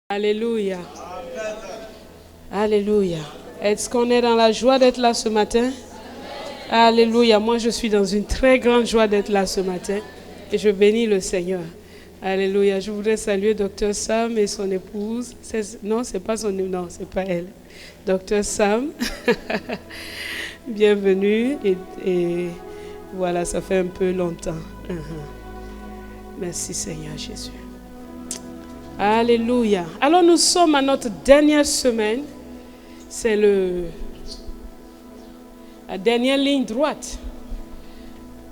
Alléluia. Alléluia. Est-ce qu'on est dans la joie d'être là ce matin? Alléluia. Moi, je suis dans une très grande joie d'être là ce matin et je bénis le Seigneur. Alléluia. Je voudrais saluer Dr Sam et son épouse. Non, c'est pas son épouse. Non, c'est pas elle. Dr Sam. Bienvenue. Et voilà, ça fait un peu longtemps. Merci Seigneur Jésus. Alléluia. Alors nous sommes à notre dernière semaine. C'est la dernière ligne droite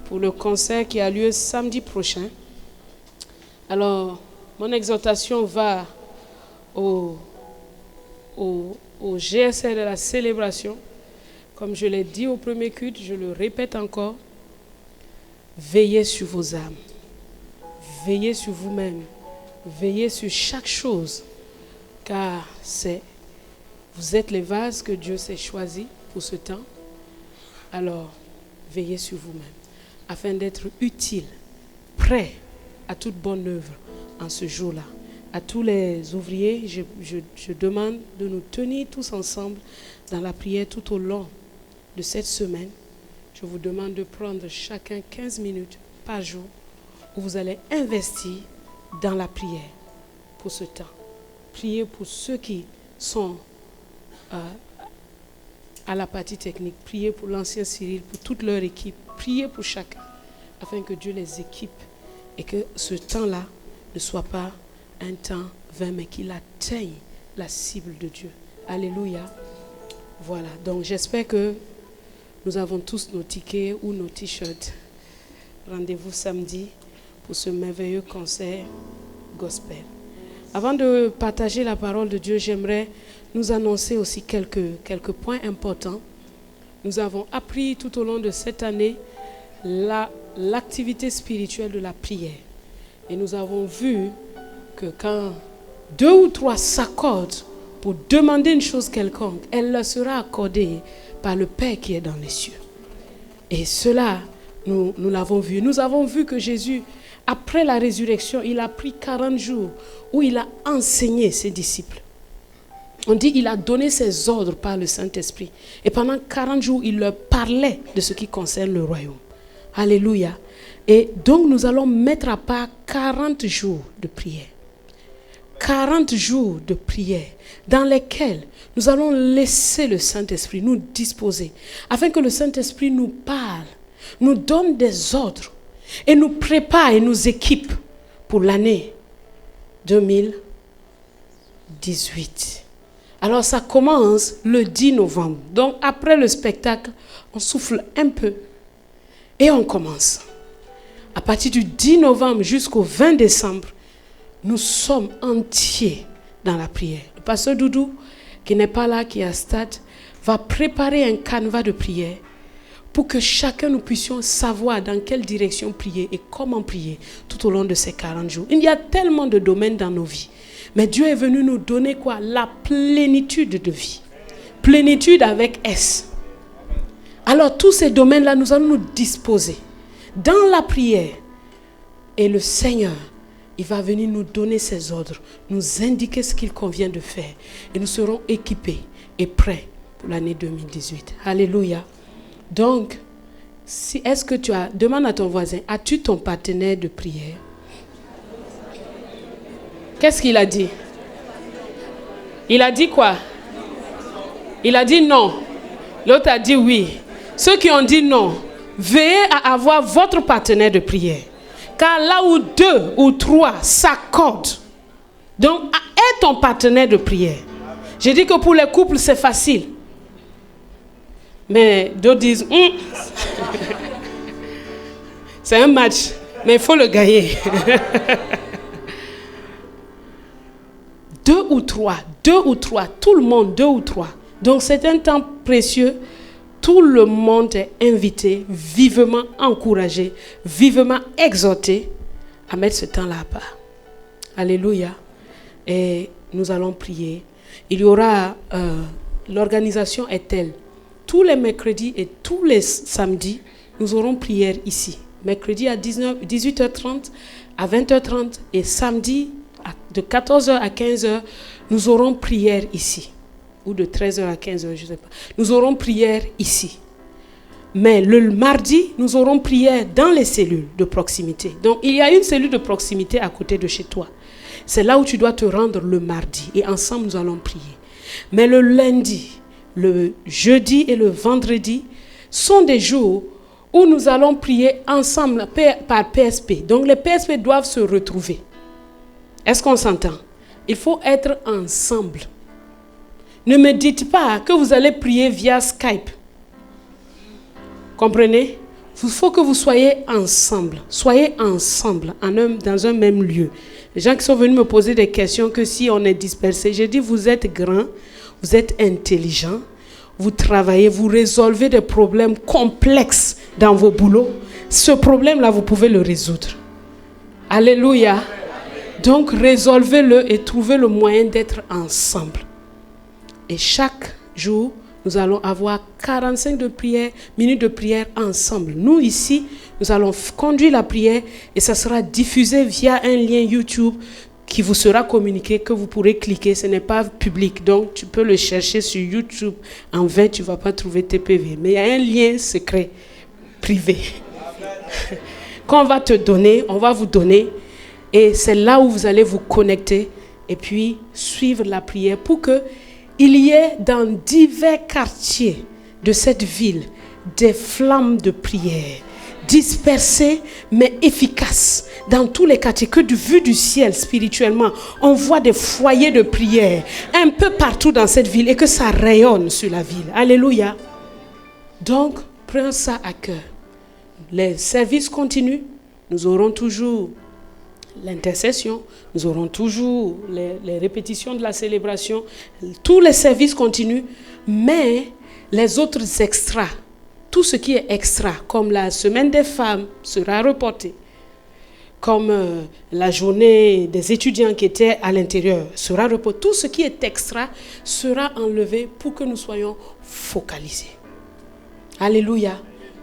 pour le concert qui a lieu samedi prochain. Alors, mon exhortation va au GSR de la célébration. Comme je l'ai dit au premier culte, je le répète encore. Veillez sur vos âmes. Veillez sur vous-même. Veillez sur chaque chose, car vous êtes les vases que Dieu s'est choisis pour ce temps. Alors, veillez sur vous-même, afin d'être utile, prêt à toute bonne œuvre en ce jour-là. À tous les ouvriers, je demande de nous tenir tous ensemble dans la prière tout au long de cette semaine. Je vous demande de prendre chacun 15 minutes par jour où vous allez investir dans la prière pour ce temps. Priez pour ceux qui sont à la partie technique. Priez pour l'ancien Cyril, pour toute leur équipe. Priez pour chacun, afin que Dieu les équipe et que ce temps-là ne soit pas un temps vain, mais qu'il atteigne la cible de Dieu. Alléluia. Voilà, donc j'espère que nous avons tous nos tickets ou nos t-shirts. Rendez-vous samedi pour ce merveilleux concert gospel. Avant de partager la parole de Dieu, j'aimerais nous annoncer aussi quelques points importants. Nous avons appris tout au long de cette année l'activité spirituelle de la prière. Et nous avons vu que quand 2 ou 3 s'accordent pour demander une chose quelconque, elle leur sera accordée par le Père qui est dans les cieux. Et cela, nous l'avons vu. Nous avons vu que Jésus, après la résurrection, il a pris 40 jours où il a enseigné ses disciples. On dit qu'il a donné ses ordres par le Saint-Esprit. Et pendant 40 jours, il leur parlait de ce qui concerne le royaume. Alléluia. Et donc, nous allons mettre à part 40 jours de prière. 40 jours de prière dans lesquels nous allons laisser le Saint-Esprit nous disposer afin que le Saint-Esprit nous parle, nous donne des ordres et nous prépare et nous équipe pour l'année 2018. Alors ça commence le 10 novembre. Donc après le spectacle, on souffle un peu et on commence. À partir du 10 novembre jusqu'au 20 décembre, nous sommes entiers dans la prière. Le pasteur Doudou, qui n'est pas là, qui est à Stade, va préparer un canevas de prière pour que chacun nous puissions savoir dans quelle direction prier et comment prier tout au long de ces 40 jours. Il y a tellement de domaines dans nos vies. Mais Dieu est venu nous donner quoi? La plénitude de vie. Plénitude avec S. Alors tous ces domaines-là, nous allons nous disposer dans la prière. Et le Seigneur, il va venir nous donner ses ordres, nous indiquer ce qu'il convient de faire. Et nous serons équipés et prêts pour l'année 2018. Alléluia. Donc, est-ce que demande à ton voisin, as-tu ton partenaire de prière? Qu'est-ce qu'il a dit? Il a dit quoi? Il a dit non. L'autre a dit oui. Ceux qui ont dit non, veillez à avoir votre partenaire de prière. Car là où 2 ou 3 s'accordent, donc aie ton partenaire de prière. J'ai dit que pour les couples, c'est facile. Mais d'autres disent, c'est un match, mais il faut le gagner. 2 ou 3, tout le monde, 2 ou 3. Donc c'est un temps précieux. Tout le monde est invité, vivement encouragé, vivement exhorté à mettre ce temps-là à part. Alléluia. Et nous allons prier. Il y aura, l'organisation est telle. Tous les mercredis et tous les samedis, nous aurons prière ici. Mercredi à 18h30, à 20h30 et samedi de 14h à 15h, nous aurons prière ici. Ou de 13h à 15h, je ne sais pas. Nous aurons prière ici. Mais le mardi, nous aurons prière dans les cellules de proximité. Donc, il y a une cellule de proximité à côté de chez toi. C'est là où tu dois te rendre le mardi. Et ensemble, nous allons prier. Mais le lundi, le jeudi et le vendredi sont des jours où nous allons prier ensemble par PSP. Donc, les PSP doivent se retrouver. Est-ce qu'on s'entend? Il faut être ensemble. Ne me dites pas que vous allez prier via Skype. Comprenez? Il faut que vous soyez ensemble. Soyez ensemble dans un même lieu. Les gens qui sont venus me poser des questions que si on est dispersé, j'ai dit vous êtes grands, vous êtes intelligents, vous travaillez, vous résolvez des problèmes complexes dans vos boulots. Ce problème-là, vous pouvez le résoudre. Alléluia. Donc résolvez-le et trouvez le moyen d'être ensemble. Et chaque jour, nous allons avoir 45 minutes de prière ensemble. Nous, ici, nous allons conduire la prière et ça sera diffusé via un lien YouTube qui vous sera communiqué, que vous pourrez cliquer. Ce n'est pas public, donc tu peux le chercher sur YouTube. En vain, tu ne vas pas trouver TPV. Mais il y a un lien secret, privé, qu'on va te donner, on va vous donner. Et c'est là où vous allez vous connecter et puis suivre la prière pour que il y ait dans divers quartiers de cette ville des flammes de prière, dispersées mais efficaces dans tous les quartiers, que du vue du ciel spirituellement, on voit des foyers de prière un peu partout dans cette ville et que ça rayonne sur la ville. Alléluia. Donc, prenons ça à cœur. Les services continuent, nous aurons toujours l'intercession, nous aurons toujours les répétitions de la célébration, tous les services continuent, mais les autres extras, tout ce qui est extra, comme la semaine des femmes sera reportée, comme la journée des étudiants qui étaient à l'intérieur sera reportée, tout ce qui est extra sera enlevé pour que nous soyons focalisés. Alléluia.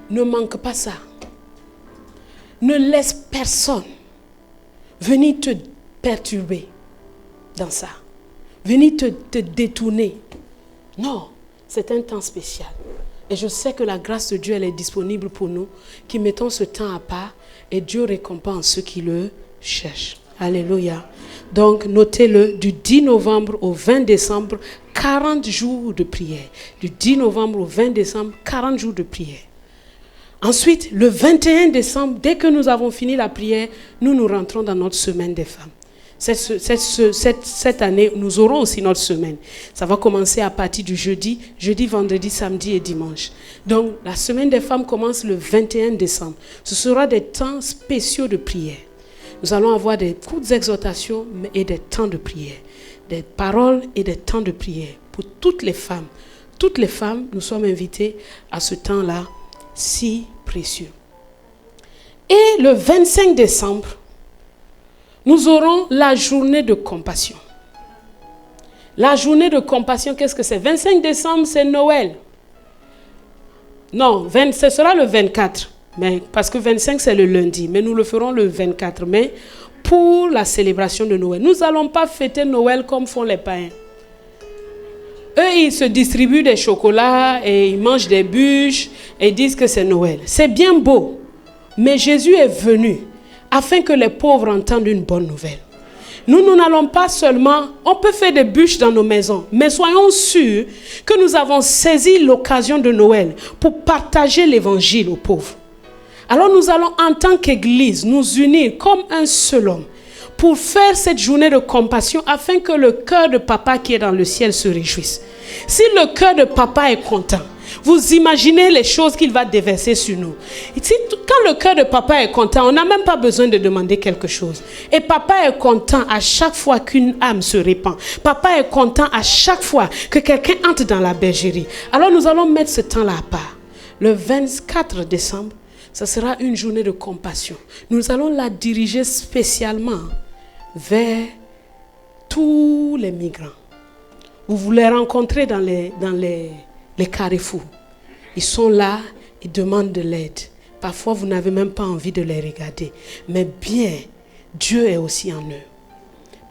Ne manque pas ça. Ne laisse personne venir te perturber dans ça. Venir te détourner. Non, c'est un temps spécial. Et je sais que la grâce de Dieu, elle est disponible pour nous, qui mettons ce temps à part, et Dieu récompense ceux qui le cherchent. Alléluia. Donc, notez-le, du 10 novembre au 20 décembre, 40 jours de prière. Du 10 novembre au 20 décembre, 40 jours de prière. Ensuite, le 21 décembre, dès que nous avons fini la prière, nous rentrons dans notre semaine des femmes. Cette année, nous aurons aussi notre semaine. Ça va commencer à partir du jeudi, vendredi, samedi et dimanche. Donc, la semaine des femmes commence le 21 décembre. Ce sera des temps spéciaux de prière. Nous allons avoir des courtes exhortations et des temps de prière. Des paroles et des temps de prière pour toutes les femmes. Toutes les femmes, nous sommes invitées à ce temps-là si précieux. Et le 25 décembre, nous aurons la journée de compassion. La journée de compassion, qu'est-ce que c'est? 25 décembre, c'est Noël. Non, ce sera le 24, mais, parce que 25, c'est le lundi, mais nous le ferons le 24 mai pour la célébration de Noël. Nous n'allons pas fêter Noël comme font les païens. Eux, ils se distribuent des chocolats et ils mangent des bûches et disent que c'est Noël. C'est bien beau, mais Jésus est venu afin que les pauvres entendent une bonne nouvelle. Nous n'allons pas seulement, on peut faire des bûches dans nos maisons, mais soyons sûrs que nous avons saisi l'occasion de Noël pour partager l'évangile aux pauvres. Alors nous allons en tant qu'Église nous unir comme un seul homme pour faire cette journée de compassion afin que le cœur de papa qui est dans le ciel se réjouisse. Si le cœur de papa est content, vous imaginez les choses qu'il va déverser sur nous. Quand le cœur de papa est content, on n'a même pas besoin de demander quelque chose. Et papa est content à chaque fois qu'une âme se répand. Papa est content à chaque fois que quelqu'un entre dans la bergerie. Alors nous allons mettre ce temps-là à part. Le 24 décembre, ça sera une journée de compassion. Nous allons la diriger spécialement vers tous les migrants. Vous les rencontrez dans les carrefours. Ils sont là, ils demandent de l'aide. Parfois, vous n'avez même pas envie de les regarder. Mais bien, Dieu est aussi en eux.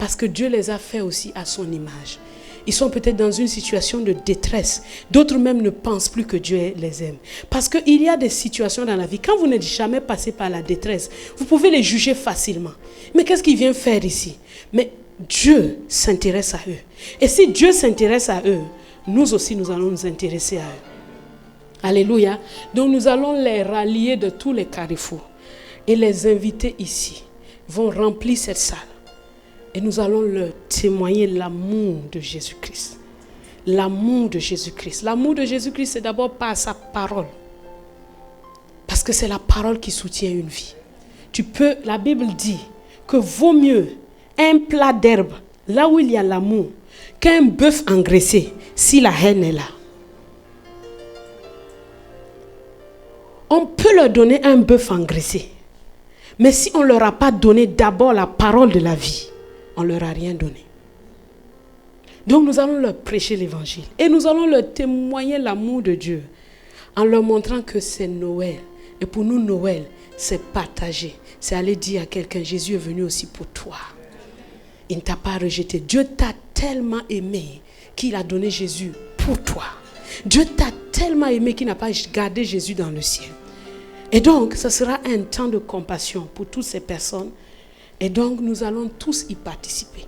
Parce que Dieu les a fait aussi à son image. Ils sont peut-être dans une situation de détresse. D'autres même ne pensent plus que Dieu les aime. Parce qu'il y a des situations dans la vie, quand vous n'êtes jamais passé par la détresse, vous pouvez les juger facilement. Mais qu'est-ce qu'il vient faire ici? Mais Dieu s'intéresse à eux. Et si Dieu s'intéresse à eux, nous aussi nous allons nous intéresser à eux. Alléluia. Donc nous allons les rallier de tous les carrefours. Et les invités ici vont remplir cette salle. Et nous allons leur témoigner l'amour de Jésus-Christ. L'amour de Jésus-Christ. L'amour de Jésus-Christ, c'est d'abord par sa parole. Parce que c'est la parole qui soutient une vie. La Bible dit que vaut mieux un plat d'herbe, là où il y a l'amour, qu'un bœuf engraissé, si la haine est là. On peut leur donner un bœuf engraissé. Mais si on ne leur a pas donné d'abord la parole de la vie, on ne leur a rien donné. Donc nous allons leur prêcher l'évangile. Et nous allons leur témoigner l'amour de Dieu. En leur montrant que c'est Noël. Et pour nous, Noël, c'est partager. C'est aller dire à quelqu'un, Jésus est venu aussi pour toi. Il ne t'a pas rejeté. Dieu t'a tellement aimé qu'il a donné Jésus pour toi. Dieu t'a tellement aimé qu'il n'a pas gardé Jésus dans le ciel. Et donc, ce sera un temps de compassion pour toutes ces personnes. Et donc, nous allons tous y participer.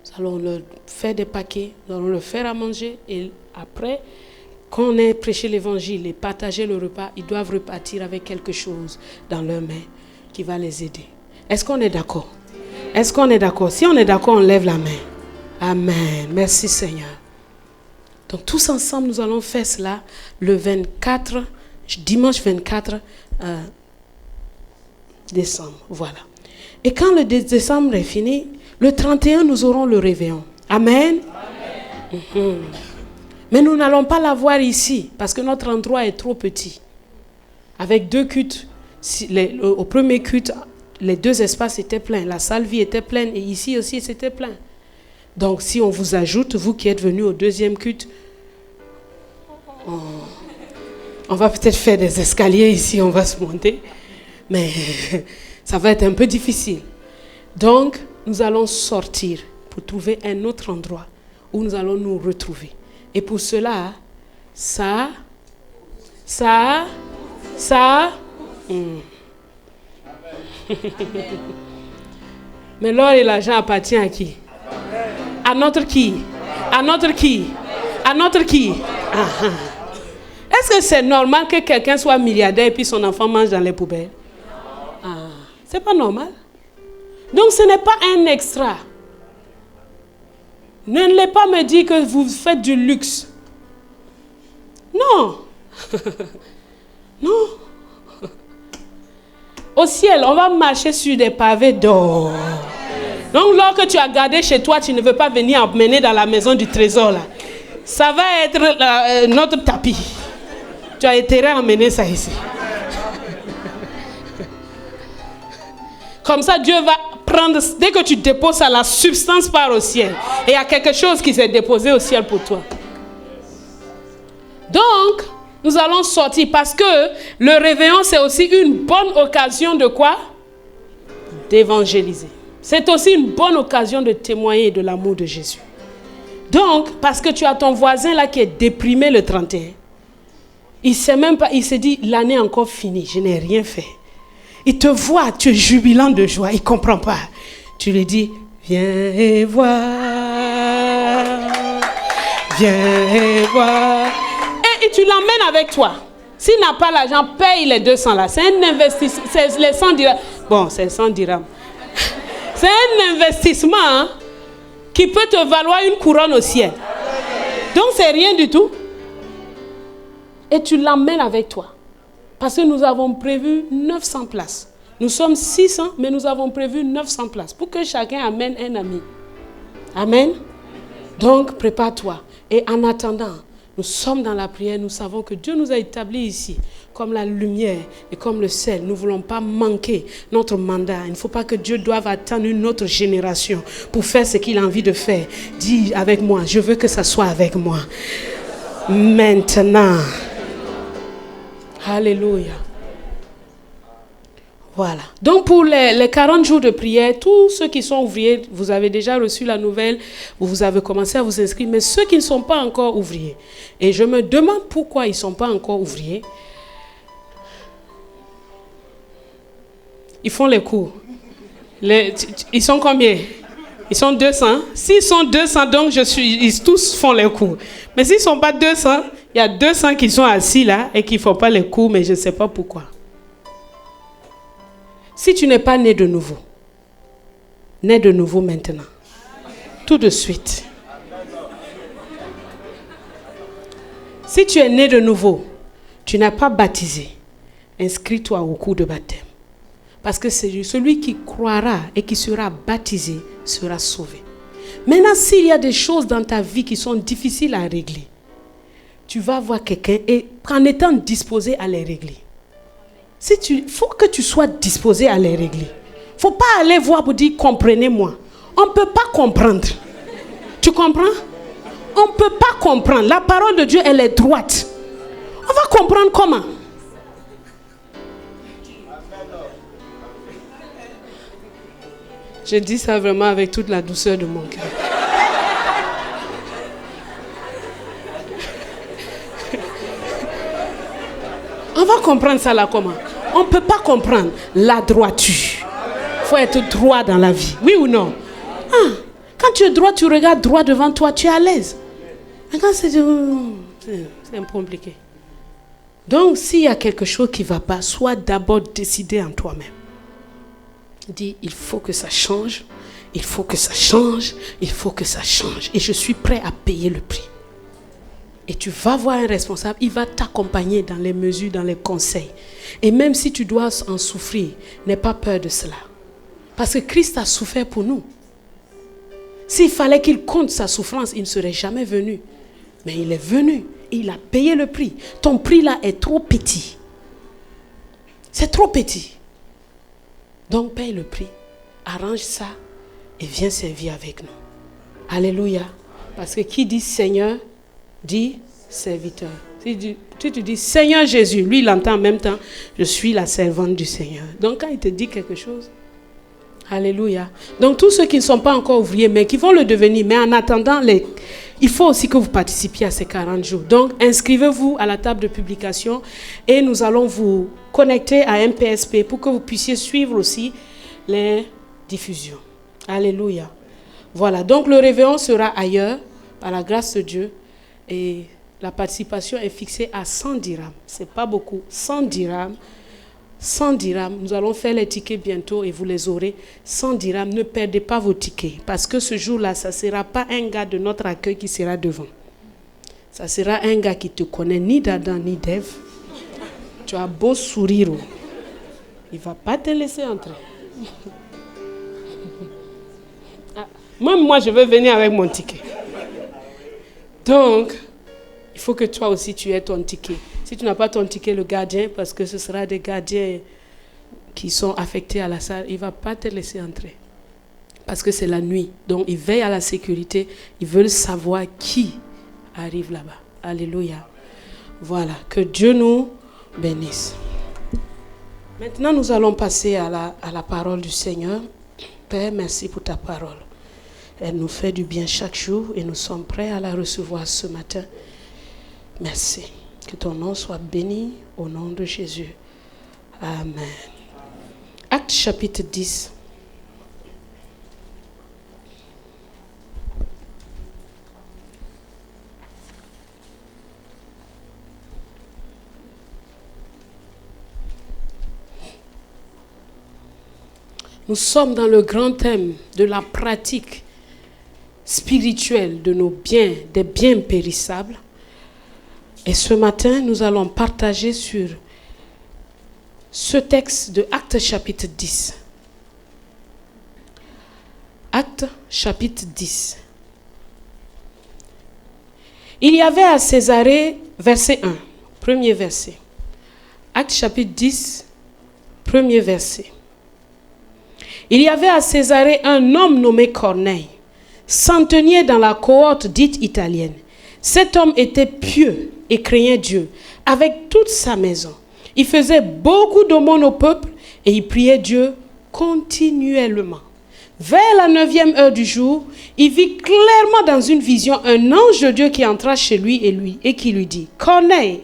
Nous allons leur faire des paquets, nous allons leur faire à manger. Et après, quand on ait prêché l'évangile et partagé le repas, ils doivent repartir avec quelque chose dans leurs mains qui va les aider. Est-ce qu'on est d'accord? Est-ce qu'on est d'accord? Si on est d'accord, on lève la main. Amen. Merci Seigneur. Donc, tous ensemble, nous allons faire cela le 24 dimanche 24 décembre, voilà. Et quand le décembre est fini, le 31, nous aurons le réveillon. Amen. Amen. Mais nous n'allons pas l'avoir ici, parce que notre endroit est trop petit. Avec 2 cultes, au premier culte, les 2 espaces étaient pleins, la salle vie était pleine, et ici aussi c'était plein. Donc si on vous ajoute, vous qui êtes venus au 2e culte, on va peut-être faire des escaliers ici, on va se monter. Mais ça va être un peu difficile. Donc, nous allons sortir pour trouver un autre endroit où nous allons nous retrouver. Et pour cela, Mais l'or et l'argent appartient à qui? À notre qui? À notre qui? À notre qui? Est-ce que c'est normal que quelqu'un soit milliardaire et puis son enfant mange dans les poubelles? C'est pas normal. Donc ce n'est pas un extra. Ne l'ai pas me dire que vous faites du luxe. Non. Non. Au ciel, on va marcher sur des pavés d'or. Donc lorsque tu as gardé chez toi, tu ne veux pas venir emmener dans la maison du trésor là. Ça va être notre tapis. Tu as intérêt à emmener ça ici. Comme ça, Dieu va prendre, dès que tu déposes ça, la substance part au ciel. Et il y a quelque chose qui s'est déposé au ciel pour toi. Donc, nous allons sortir parce que le réveillon, c'est aussi une bonne occasion de quoi? D'évangéliser. C'est aussi une bonne occasion de témoigner de l'amour de Jésus. Donc, parce que tu as ton voisin là qui est déprimé le 31. Il sait même pas, il s'est dit, l'année est encore finie, je n'ai rien fait. Il te voit, tu es jubilant de joie, il ne comprend pas. Tu lui dis, viens et vois, viens et vois. Et tu l'emmènes avec toi. S'il n'a pas l'argent, paye les 200 là. C'est un investissement, c'est les 100 dirhams. Bon, c'est 100 dirhams. C'est un investissement hein, qui peut te valoir une couronne au ciel. Donc, c'est rien du tout. Et tu l'emmènes avec toi. Parce que nous avons prévu 900 places. Nous sommes 600, mais nous avons prévu 900 places. Pour que chacun amène un ami. Amen. Donc, prépare-toi. Et en attendant, nous sommes dans la prière. Nous savons que Dieu nous a établis ici comme la lumière et comme le sel. Nous ne voulons pas manquer notre mandat. Il ne faut pas que Dieu doive attendre une autre génération pour faire ce qu'il a envie de faire. Dis avec moi, je veux que ça soit avec moi. Maintenant. Alléluia. Voilà. Donc pour les 40 jours de prière, tous ceux qui sont ouvriers, vous avez déjà reçu la nouvelle, vous avez commencé à vous inscrire, mais ceux qui ne sont pas encore ouvriers, et je me demande pourquoi ils ne sont pas encore ouvriers, ils font les cours. Ils sont combien? Ils sont 200. S'ils sont 200, donc ils tous font les cours. Mais s'ils ne sont pas 200, il y a 200 qui sont assis là et qui ne font pas les cours, mais je ne sais pas pourquoi. Si tu n'es pas né de nouveau maintenant, tout de suite. Si tu es né de nouveau, tu n'as pas baptisé, inscris-toi au cours de baptême. Parce que c'est celui qui croira et qui sera baptisé sera sauvé. Maintenant, s'il y a des choses dans ta vie qui sont difficiles à régler, tu vas voir quelqu'un et en étant disposé à les régler. Il faut que tu sois disposé à les régler. Il ne faut pas aller voir pour dire comprenez-moi. On ne peut pas comprendre. Tu comprends? On ne peut pas comprendre. La parole de Dieu, elle est droite. On va comprendre comment? Je dis ça vraiment avec toute la douceur de mon cœur. On va comprendre ça là comment? On ne peut pas comprendre la droiture. Il faut être droit dans la vie. Oui ou non? Quand tu es droit, tu regardes droit devant toi, tu es à l'aise. Mais quand c'est un peu compliqué. Donc, s'il y a quelque chose qui ne va pas, sois d'abord décidé en toi-même. Dis, il faut que ça change, il faut que ça change, il faut que ça change. Et je suis prêt à payer le prix. Et tu vas voir un responsable, il va t'accompagner dans les mesures, dans les conseils. Et même si tu dois en souffrir, n'aie pas peur de cela. Parce que Christ a souffert pour nous. S'il fallait qu'il compte sa souffrance, il ne serait jamais venu. Mais il est venu, il a payé le prix. Ton prix là est trop petit. C'est trop petit. Donc paye le prix, arrange ça et viens servir avec nous. Alléluia. Parce que qui dit Seigneur, dit serviteur. Si tu dis Seigneur Jésus, lui il entend en même temps, je suis la servante du Seigneur. Donc quand il te dit quelque chose, alléluia. Donc tous ceux qui ne sont pas encore ouvriers, mais qui vont le devenir, mais en attendant, il faut aussi que vous participiez à ces 40 jours. Donc inscrivez-vous à la table de publication et nous allons vous connecter à MPSP pour que vous puissiez suivre aussi les diffusions. Alléluia. Voilà, donc le réveillon sera ailleurs, par la grâce de Dieu. Et la participation est fixée à 100 dirhams. Ce n'est pas beaucoup. 100 dirhams. 100 dirhams. Nous allons faire les tickets bientôt et vous les aurez. 100 dirhams. Ne perdez pas vos tickets. Parce que ce jour-là, ça ne sera pas un gars de notre accueil qui sera devant. Ça sera un gars qui te connaît ni d'Adam ni d'Ève. Tu as beau sourire. Il ne va pas te laisser entrer. Même moi, je veux venir avec mon ticket. Donc, il faut que toi aussi tu aies ton ticket. Si tu n'as pas ton ticket, le gardien, parce que ce sera des gardiens qui sont affectés à la salle, il ne va pas te laisser entrer. Parce que c'est la nuit. Donc, ils veillent à la sécurité. Ils veulent savoir qui arrive là-bas. Alléluia. Voilà. Que Dieu nous bénisse. Maintenant, nous allons passer à la parole du Seigneur. Père, merci pour ta parole. Elle nous fait du bien chaque jour et nous sommes prêts à la recevoir ce matin. Merci. Que ton nom soit béni au nom de Jésus. Amen. Acte chapitre 10. Nous sommes dans le grand thème de la pratique spirituelle de nos biens, des biens périssables. Et ce matin, nous allons partager sur ce texte de Actes chapitre 10. Actes chapitre 10. Il y avait à Césarée, verset 1, premier verset. Actes chapitre 10, premier verset. Il y avait à Césarée un homme nommé Corneille, centenier dans la cohorte dite italienne. Cet homme était pieux et craignait Dieu avec toute sa maison. Il faisait beaucoup d'aumônes au peuple et il priait Dieu continuellement. Vers la 9e heure du jour, il vit clairement dans une vision un ange de Dieu qui entra chez lui et qui lui dit, « Corneille !»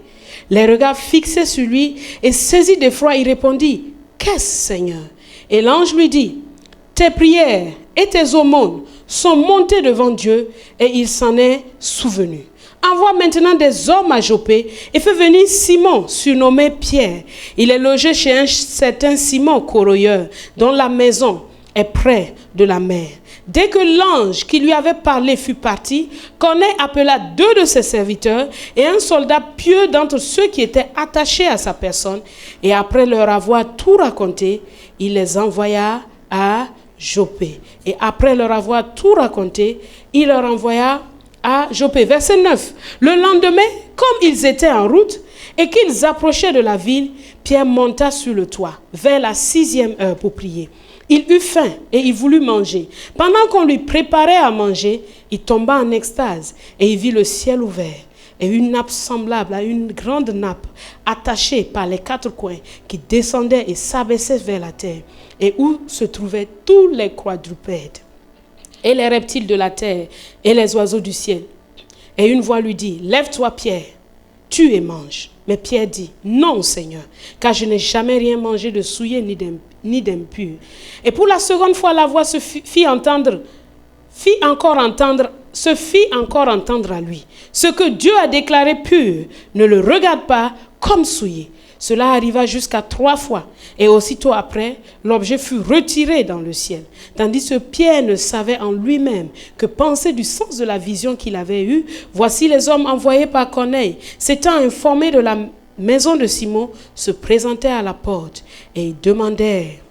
Les regards fixés sur lui et saisi d'effroi, il répondit, « Qu'est-ce, Seigneur ?» Et l'ange lui dit, « Tes prières et tes aumônes sont montées devant Dieu et il s'en est souvenu. Envoie maintenant des hommes à Joppé et fais venir Simon, surnommé Pierre. Il est logé chez un certain Simon corroyeur, dont la maison est près de la mer. » Dès que l'ange qui lui avait parlé fut parti, Corneille appela 2 de ses serviteurs et un soldat pieux d'entre ceux qui étaient attachés à sa personne. Et après leur avoir tout raconté, il les envoya à Joppé. Et après leur avoir tout raconté, il leur envoya à Joppé. Verset 9. Le lendemain, comme ils étaient en route et qu'ils approchaient de la ville, Pierre monta sur le toit vers la 6e heure pour prier. Il eut faim et il voulut manger. Pendant qu'on lui préparait à manger, il tomba en extase et il vit le ciel ouvert et une nappe semblable à une grande nappe attachée par les 4 coins qui descendait et s'abaissait vers la terre et où se trouvaient tous les quadrupèdes et les reptiles de la terre et les oiseaux du ciel. Et une voix lui dit, « Lève-toi Pierre, tue et mange. » Mais Pierre dit, « Non, Seigneur, car je n'ai jamais rien mangé de souillé ni d'impur. » Et pour la seconde fois, la voix se fit encore entendre à lui. Ce que Dieu a déclaré pur, ne le regarde pas comme souillé. Cela arriva jusqu'à 3 fois. Et aussitôt après, l'objet fut retiré dans le ciel. Tandis que Pierre ne savait en lui-même que penser du sens de la vision qu'il avait eue. Voici les hommes envoyés par Corneille, s'étant informés de la maison de Simon, se présentèrent à la porte et ils demandèrent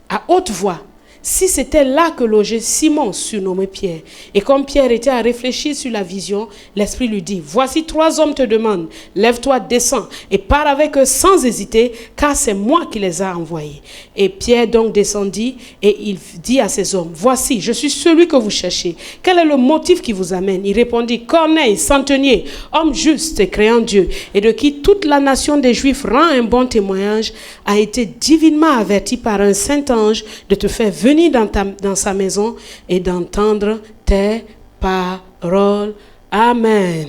à haute voix si c'était là que logeait Simon, surnommé Pierre. Et comme Pierre était à réfléchir sur la vision, l'Esprit lui dit, « Voici 3 hommes te demandent, lève-toi, descends, et pars avec eux sans hésiter, car c'est moi qui les ai envoyés. » Et Pierre donc descendit, et il dit à ces hommes, « Voici, je suis celui que vous cherchez. Quel est le motif qui vous amène ?» Il répondit, « Corneille, centenier, homme juste et créant Dieu, et de qui toute la nation des Juifs rend un bon témoignage, a été divinement averti par un saint ange de te faire venir dans sa maison et d'entendre tes paroles. » Amen.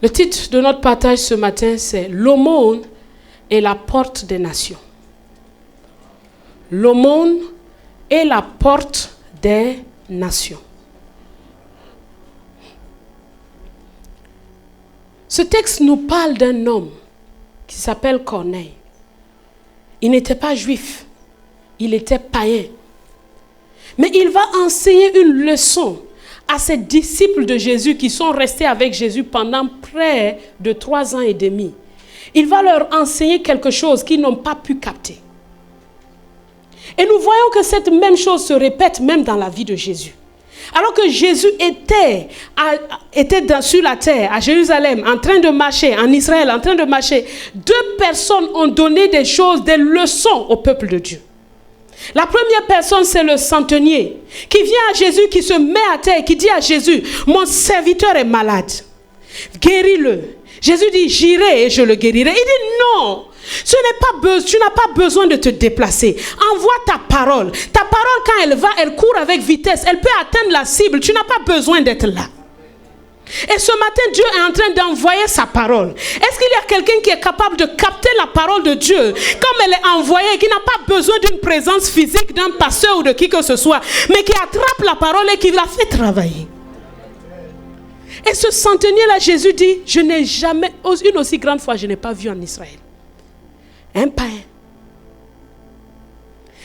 Le titre de notre partage ce matin, c'est « L'aumône est la porte des nations ». L'aumône est la porte des nations. Ce texte nous parle d'un homme qui s'appelle Corneille. Il n'était pas juif. Il était païen. Mais il va enseigner une leçon à ses disciples de Jésus qui sont restés avec Jésus pendant près de 3 ans et demi. Il va leur enseigner quelque chose qu'ils n'ont pas pu capter. Et nous voyons que cette même chose se répète même dans la vie de Jésus. Alors que Jésus était sur la terre, à Jérusalem, en train de marcher, en Israël, en train de marcher, 2 personnes ont donné des choses, des leçons au peuple de Dieu. La première personne, c'est le centenier qui vient à Jésus, qui se met à terre, qui dit à Jésus, « Mon serviteur est malade, guéris-le. » Jésus dit, « J'irai et je le guérirai. » Il dit, « Non, tu n'as pas besoin de te déplacer. Envoie ta parole. Ta parole, quand elle va, elle court avec vitesse. Elle peut atteindre la cible. Tu n'as pas besoin d'être là. » Et ce matin, Dieu est en train d'envoyer sa parole. Est-ce qu'il y a quelqu'un qui est capable de capter la parole de Dieu comme elle est envoyée, qui n'a pas besoin d'une présence physique d'un pasteur ou de qui que ce soit, mais qui attrape la parole et qui la fait travailler? Et ce centenier-là, Jésus dit, je n'ai jamais, une aussi grande foi, je n'ai pas vu en Israël. Un païen.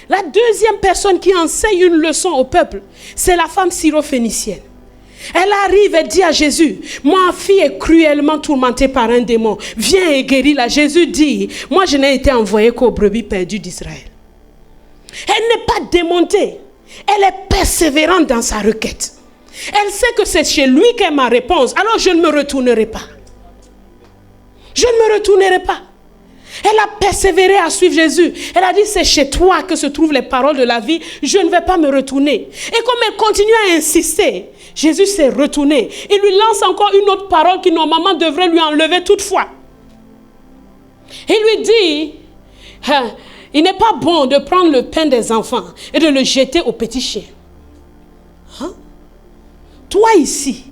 La deuxième personne qui enseigne une leçon au peuple, c'est la femme syrophénicienne. Elle arrive et dit à Jésus, ma fille est cruellement tourmentée par un démon. Viens et guéris-la. Jésus dit, moi je n'ai été envoyé qu'aux brebis perdues d'Israël. Elle n'est pas démontée. Elle est persévérante dans sa requête. Elle sait que c'est chez lui qu'est ma réponse. Alors je ne me retournerai pas. Je ne me retournerai pas. Elle a persévéré à suivre Jésus. Elle a dit, c'est chez toi que se trouvent les paroles de la vie. Je ne vais pas me retourner. Et comme elle continue à insister, Jésus s'est retourné. Il lui lance encore une autre parole qui normalement devrait lui enlever toute foi. Il lui dit, il n'est pas bon de prendre le pain des enfants et de le jeter aux petits chiens. Hein? Toi ici,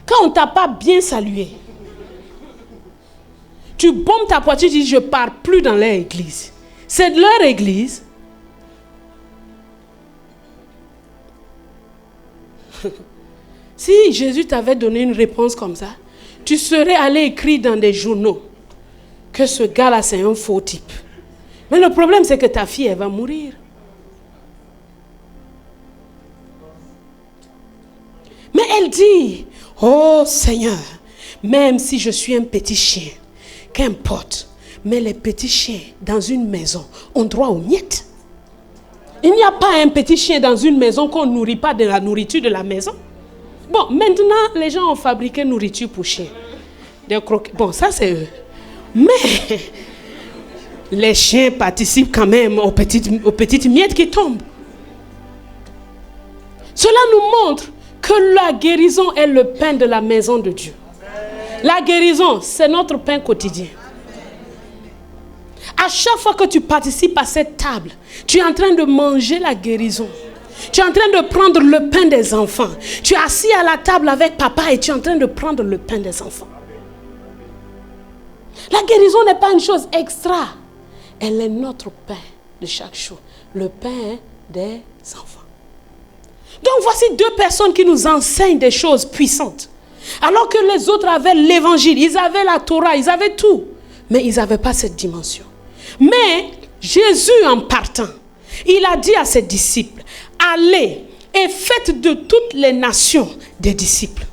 quand on ne t'a pas bien salué, tu bombes ta poitrine, tu dis, je ne pars plus dans leur église. C'est de leur église. Si Jésus t'avait donné une réponse comme ça, tu serais allé écrire dans des journaux que ce gars-là, c'est un faux type. Mais le problème, c'est que ta fille, elle va mourir. Mais elle dit, oh Seigneur, même si je suis un petit chien, qu'importe, mais les petits chiens dans une maison ont droit aux miettes. Il n'y a pas un petit chien dans une maison qu'on ne nourrit pas de la nourriture de la maison. Bon, maintenant, les gens ont fabriqué nourriture pour chiens. Des croquettes. Bon, ça c'est eux. Mais les chiens participent quand même aux petites miettes qui tombent. Cela nous montre que la guérison est le pain de la maison de Dieu. La guérison, c'est notre pain quotidien. À chaque fois que tu participes à cette table, tu es en train de manger la guérison. Tu es en train de prendre le pain des enfants. Tu es assis à la table avec papa et tu es en train de prendre le pain des enfants. La guérison n'est pas une chose extra. Elle est notre pain de chaque jour. Le pain des enfants. Donc voici deux personnes qui nous enseignent des choses puissantes. Alors que les autres avaient l'évangile, ils avaient la Torah, ils avaient tout. Mais ils n'avaient pas cette dimension. Mais Jésus, en partant, il a dit à ses disciples, allez et faites de toutes les nations des disciples.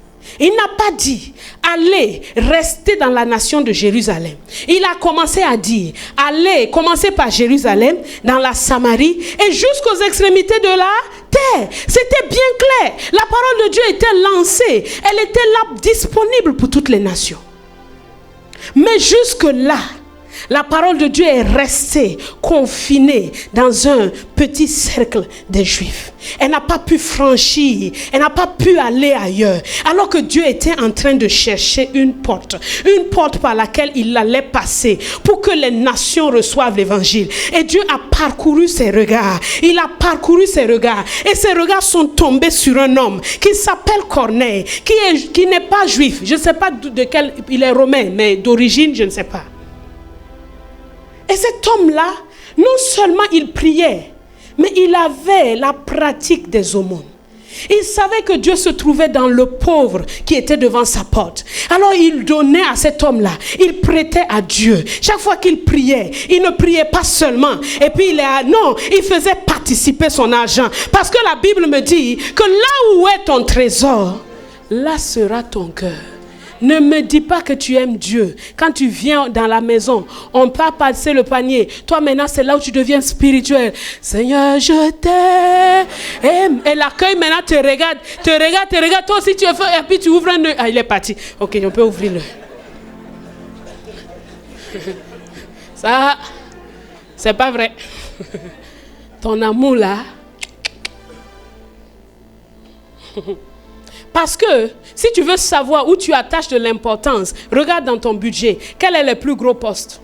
Il n'a pas dit, allez, restez dans la nation de Jérusalem. Il a commencé à dire, allez, commencez par Jérusalem, dans la Samarie et jusqu'aux extrémités de la terre. C'était bien clair. La parole de Dieu était lancée. Elle était là, disponible pour toutes les nations. Mais jusque-là, la parole de Dieu est restée confinée dans un petit cercle des Juifs. Elle n'a pas pu franchir, elle n'a pas pu aller ailleurs. Alors que Dieu était en train de chercher une porte par laquelle il allait passer pour que les nations reçoivent l'évangile. Et Dieu a parcouru ses regards. Il a parcouru ses regards. Et ses regards sont tombés sur un homme qui s'appelle Corneille, qui n'est pas juif. Je ne sais pas de quel, il est romain, mais d'origine, je ne sais pas. Et cet homme-là, non seulement il priait, mais il avait la pratique des aumônes. Il savait que Dieu se trouvait dans le pauvre qui était devant sa porte. Alors il donnait à cet homme-là, il prêtait à Dieu. Chaque fois qu'il priait, il ne priait pas seulement. Et puis il faisait participer son argent. Parce que la Bible me dit que là où est ton trésor, là sera ton cœur. Ne me dis pas que tu aimes Dieu. Quand tu viens dans la maison, on peut passer le panier. Toi maintenant, c'est là où tu deviens spirituel. Seigneur, je t'aime. Et l'accueil maintenant te regarde. Toi aussi tu es fait. Et puis tu ouvres un œil. Ah, il est parti. Ok, on peut ouvrir l'œil. Ça, c'est pas vrai. Ton amour là. Parce que si tu veux savoir où tu attaches de l'importance, regarde dans ton budget. Quel est le plus gros poste?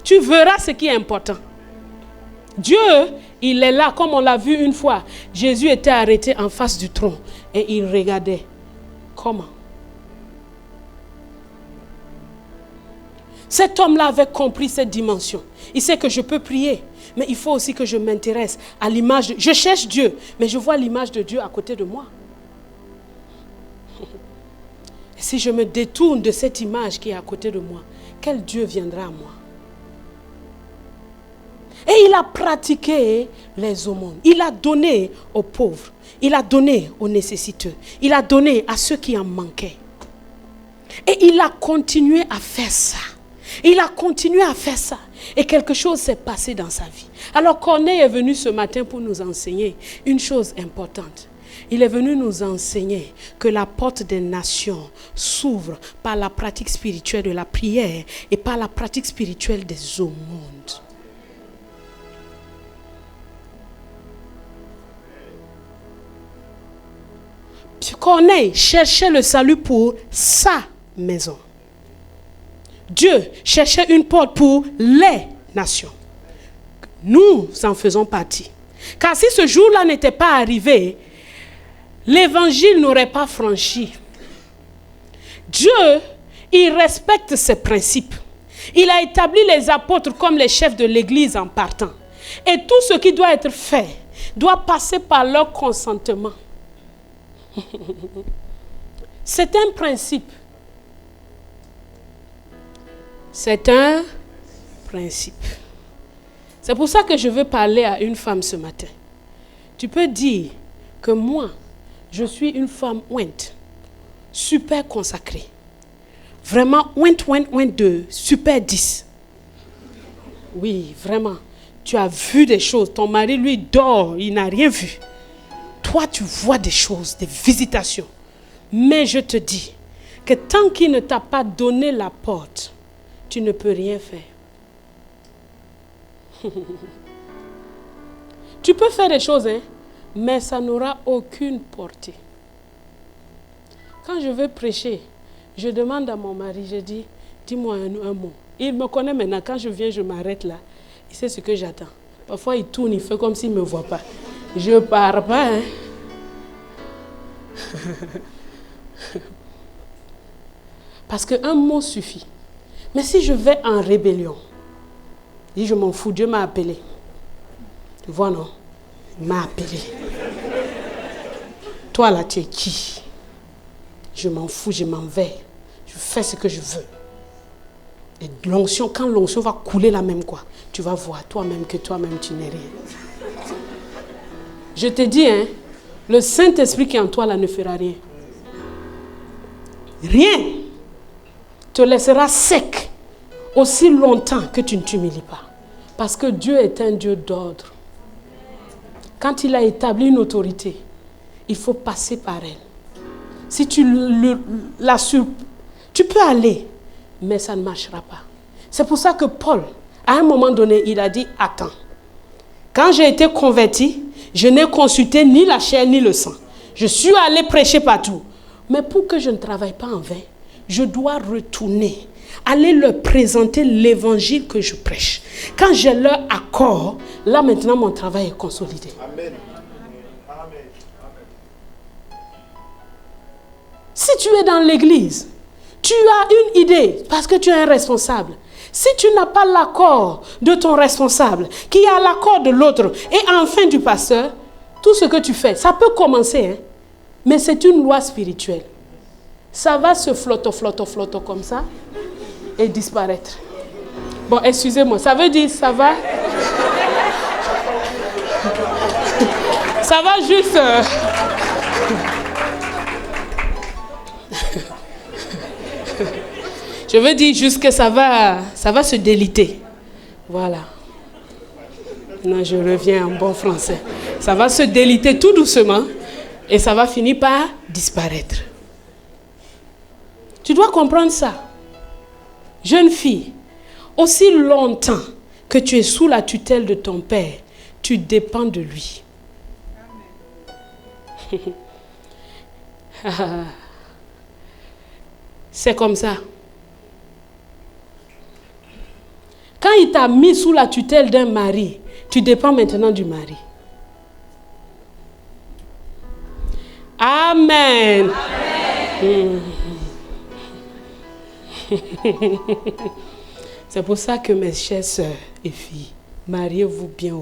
Tu verras ce qui est important. Dieu, il est là, comme on l'a vu une fois. Jésus était arrêté en face du trône et il regardait. Comment? Cet homme-là avait compris cette dimension. Il sait que je peux prier, mais il faut aussi que je m'intéresse à l'image. Je cherche Dieu, mais je vois l'image de Dieu à côté de moi. Et si je me détourne de cette image qui est à côté de moi, quel Dieu viendra à moi? Et il a pratiqué les aumônes. Il a donné aux pauvres. Il a donné aux nécessiteux. Il a donné à ceux qui en manquaient. Et il a continué à faire ça. Il a continué à faire ça. Et quelque chose s'est passé dans sa vie. Alors Corneille est venu ce matin pour nous enseigner une chose importante. Il est venu nous enseigner que la porte des nations s'ouvre par la pratique spirituelle de la prière et par la pratique spirituelle des aumônes. Corneille cherchait le salut pour sa maison. Dieu cherchait une porte pour les nations. Nous en faisons partie. Car si ce jour-là n'était pas arrivé, l'évangile n'aurait pas franchi. Dieu, il respecte ses principes. Il a établi les apôtres comme les chefs de l'Église en partant. Et tout ce qui doit être fait doit passer par leur consentement. C'est un principe. C'est un principe. C'est pour ça que je veux parler à une femme ce matin. Tu peux dire que moi, je suis une femme ointe, super consacrée. Vraiment ointe de super 10. Oui, vraiment. Tu as vu des choses. Ton mari, lui, dort. Il n'a rien vu. Toi, tu vois des choses, des visitations. Mais je te dis que tant qu'il ne t'a pas donné la porte, tu ne peux rien faire. Tu peux faire des choses, hein, mais ça n'aura aucune portée. Quand je veux prêcher, je demande à mon mari, je dis, dis-moi un mot. Il me connaît maintenant, quand je viens, je m'arrête là. Il sait ce que j'attends. Parfois, il tourne, il fait comme s'il ne me voit pas. Je ne pars pas, hein. Parce qu'un mot suffit. Mais si je vais en rébellion, je m'en fous, Dieu m'a appelé. Tu vois, non? Il m'a appelé. Toi là, tu es qui? Je m'en fous, je m'en vais. Je fais ce que je veux. Et l'onction, quand l'onction va couler là même, quoi, tu vas voir toi-même que toi-même tu n'es rien. Je te dis, hein, le Saint-Esprit qui est en toi là ne fera rien. Rien. Te laissera sec aussi longtemps que tu ne t'humilies pas. Parce que Dieu est un Dieu d'ordre. Quand il a établi une autorité, il faut passer par elle. Si tu tu peux aller, mais ça ne marchera pas. C'est pour ça que Paul, à un moment donné, il a dit, attends. Quand j'ai été converti, je n'ai consulté ni la chair ni le sang. Je suis allé prêcher partout. Mais pour que je ne travaille pas en vain, je dois retourner, aller leur présenter l'évangile que je prêche. Quand j'ai leur accord, là maintenant mon travail est consolidé. Amen. Si tu es dans l'église, tu as une idée parce que tu es un responsable. Si tu n'as pas l'accord de ton responsable, qui a l'accord de l'autre et enfin du pasteur, tout ce que tu fais, ça peut commencer, hein, mais c'est une loi spirituelle. Ça va se flotter comme ça et disparaître. Bon, excusez-moi, ça veut dire ça va... ça va juste... Je veux dire juste que ça va se déliter. Voilà. Non, je reviens en bon français. Ça va se déliter tout doucement et ça va finir par disparaître. Tu dois comprendre ça. Jeune fille, aussi longtemps que tu es sous la tutelle de ton père, tu dépends de lui. C'est comme ça. Quand il t'a mis sous la tutelle d'un mari, tu dépends maintenant du mari. Amen. Amen. C'est pour ça que mes chères sœurs et filles, mariez-vous bien.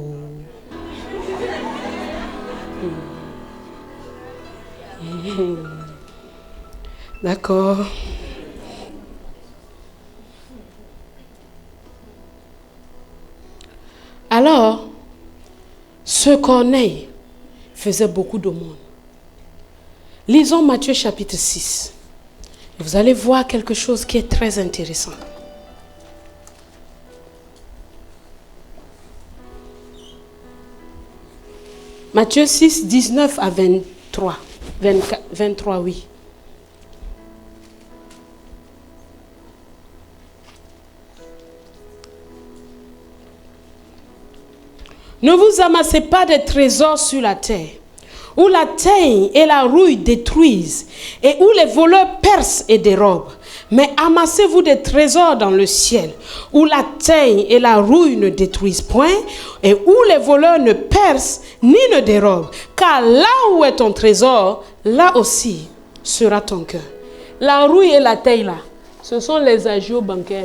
D'accord. Alors, ce Corneille faisait beaucoup d'aumônes. Lisons Matthieu chapitre 6. Vous allez voir quelque chose qui est très intéressant. Matthieu 6, 19 à 23. 23, oui. Ne vous amassez pas des trésors sur la terre, où la teigne et la rouille détruisent, et où les voleurs percent et dérobent. Mais amassez-vous des trésors dans le ciel, où la teigne et la rouille ne détruisent point, et où les voleurs ne percent ni ne dérobent. Car là où est ton trésor, là aussi sera ton cœur. La rouille et la teigne, là, ce sont les agios bancaires.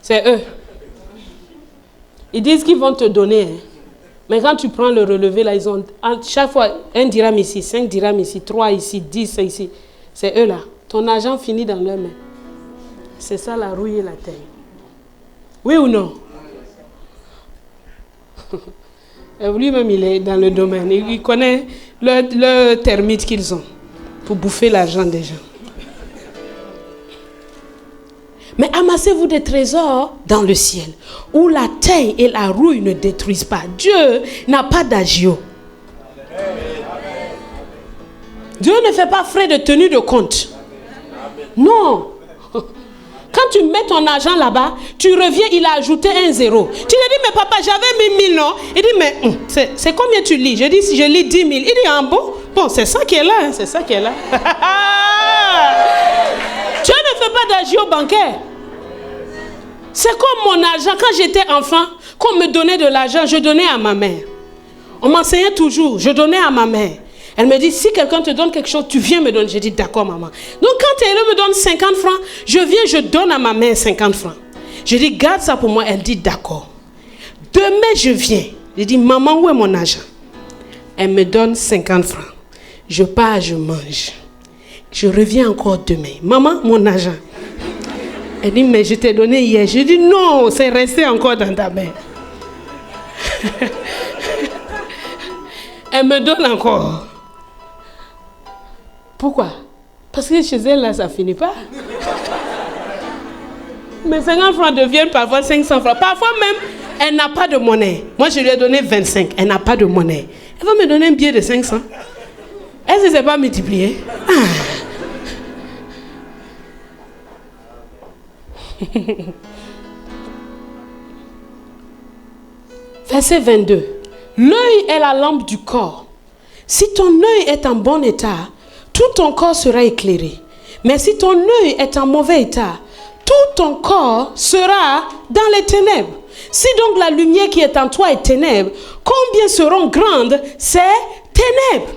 C'est eux. Ils disent qu'ils vont te donner. Hein. Mais quand tu prends le relevé, là, ils ont chaque fois 1 dirham ici, 5 dirhams ici, 3 ici, 10 ici. C'est eux là. Ton argent finit dans leurs mains. C'est ça la rouille et la teigne. Oui ou non? Lui-même, il est dans le domaine. Il connaît le termite qu'ils ont pour bouffer l'argent des gens. Mais amassez-vous des trésors dans le ciel, où la teigne et la rouille ne détruisent pas. Dieu n'a pas d'agio. Dieu ne fait pas frais de tenue de compte. Non. Quand tu mets ton argent là-bas, tu reviens, il a ajouté un zéro. Tu lui dis, mais papa, j'avais mis 1000, non? Il dit, mais c'est combien tu lis? Je dis, si je lis 10 000. Il dit, ah bon? Bon, c'est ça qui est là, hein, c'est ça qui est là. Dieu ne fait pas d'agio bancaire. C'est comme mon argent. Quand j'étais enfant, qu'on me donnait de l'argent, je donnais à ma mère. On m'enseignait toujours, je donnais à ma mère. Elle me dit, si quelqu'un te donne quelque chose, tu viens me donner. Je dis, d'accord, maman. Donc, quand elle me donne 50 francs, je viens, je donne à ma mère 50 francs. Je dis, garde ça pour moi. Elle dit, d'accord. Demain, je viens. Je dis, maman, où est mon argent? Elle me donne 50 francs. Je pars, je mange. Je reviens encore demain. Maman, mon argent. Elle dit, mais je t'ai donné hier. Je dis, non, c'est resté encore dans ta main. Elle me donne encore. Pourquoi? Parce que chez elle, là, ça ne finit pas. Mais 50 francs deviennent parfois 500 francs. Parfois même, elle n'a pas de monnaie. Moi, je lui ai donné 25. Elle n'a pas de monnaie. Elle va me donner un billet de 500. Elle ne s'est pas multipliée. Verset 22. L'œil est la lampe du corps. Si ton œil est en bon état, tout ton corps sera éclairé. Mais si ton œil est en mauvais état, tout ton corps sera dans les ténèbres. Si donc la lumière qui est en toi est ténèbres, combien seront grandes ces ténèbres?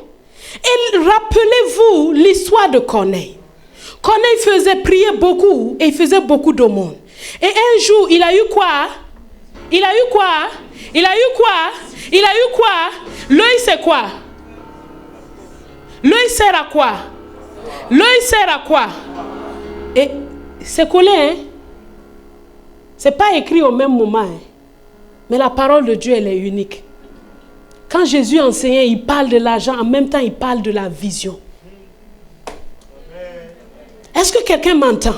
Et rappelez-vous l'histoire de Corneille. Corneille faisait prier beaucoup et il faisait beaucoup d'aumônes. Et un jour, il a eu quoi? Il a eu quoi? Il a eu quoi? Il a eu quoi? L'œil, c'est quoi? L'œil sert à quoi? L'œil sert à quoi? Et c'est collé, hein? C'est pas écrit au même moment, hein? Mais la parole de Dieu, elle est unique. Quand Jésus enseignait, il parle de l'argent, en même temps, il parle de la vision. Est-ce que quelqu'un m'entend?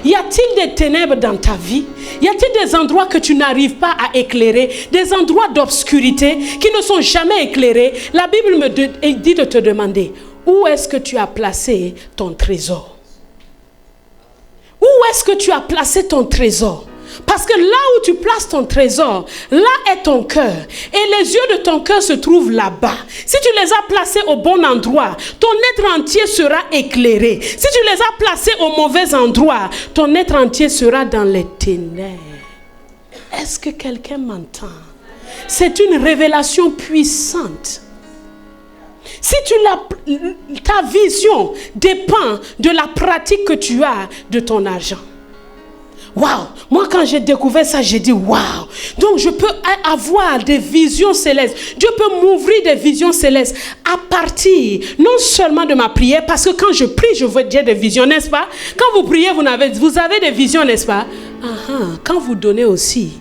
Y a-t-il des ténèbres dans ta vie? Y a-t-il des endroits que tu n'arrives pas à éclairer? Des endroits d'obscurité qui ne sont jamais éclairés? La Bible me dit de te demander, où est-ce que tu as placé ton trésor? Où est-ce que tu as placé ton trésor? Parce que là où tu places ton trésor, là est ton cœur. Et les yeux de ton cœur se trouvent là-bas. Si tu les as placés au bon endroit, ton être entier sera éclairé. Si tu les as placés au mauvais endroit, ton être entier sera dans les ténèbres. Est-ce que quelqu'un m'entend? C'est une révélation puissante. Si ta vision dépend de la pratique que tu as de ton argent. Waouh! Moi, quand j'ai découvert ça, j'ai dit waouh! Donc, je peux avoir des visions célestes. Dieu peut m'ouvrir des visions célestes à partir non seulement de ma prière, parce que quand je prie, je vois des visions, n'est-ce pas? Quand vous priez, vous avez des visions, n'est-ce pas? Quand vous donnez aussi,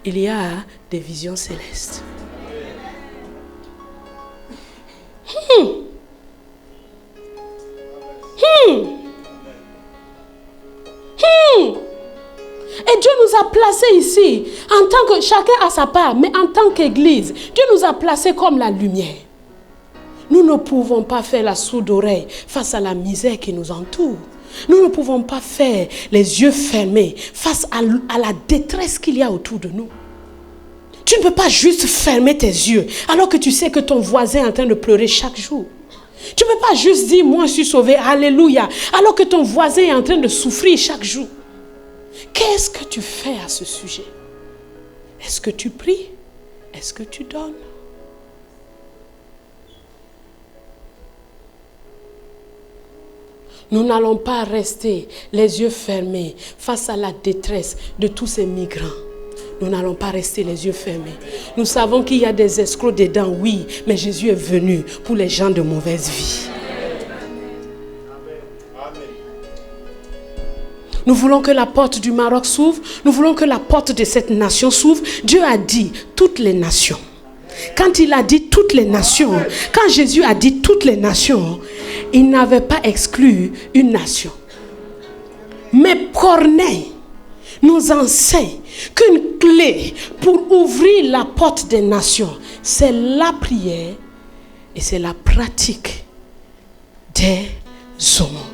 il y a des visions célestes. Et Dieu nous a placés ici, en tant que chacun a sa part, mais en tant qu'Église, Dieu nous a placés comme la lumière. Nous ne pouvons pas faire la sourde oreille face à la misère qui nous entoure. Nous ne pouvons pas faire les yeux fermés face à la détresse qu'il y a autour de nous. Tu ne peux pas juste fermer tes yeux alors que tu sais que ton voisin est en train de pleurer chaque jour. Tu ne peux pas juste dire, moi je suis sauvé, alléluia, alors que ton voisin est en train de souffrir chaque jour. Qu'est-ce que tu fais à ce sujet? Est-ce que tu pries? Est-ce que tu donnes? Nous n'allons pas rester les yeux fermés face à la détresse de tous ces migrants. Nous n'allons pas rester les yeux fermés. Nous savons qu'il y a des escrocs dedans, oui, mais Jésus est venu pour les gens de mauvaise vie. Nous voulons que la porte du Maroc s'ouvre. Nous voulons que la porte de cette nation s'ouvre. Dieu a dit toutes les nations. Quand il a dit toutes les nations, quand Jésus a dit toutes les nations, il n'avait pas exclu une nation. Mais Corneille nous enseigne qu'une clé pour ouvrir la porte des nations, c'est la prière et c'est la pratique des aumônes.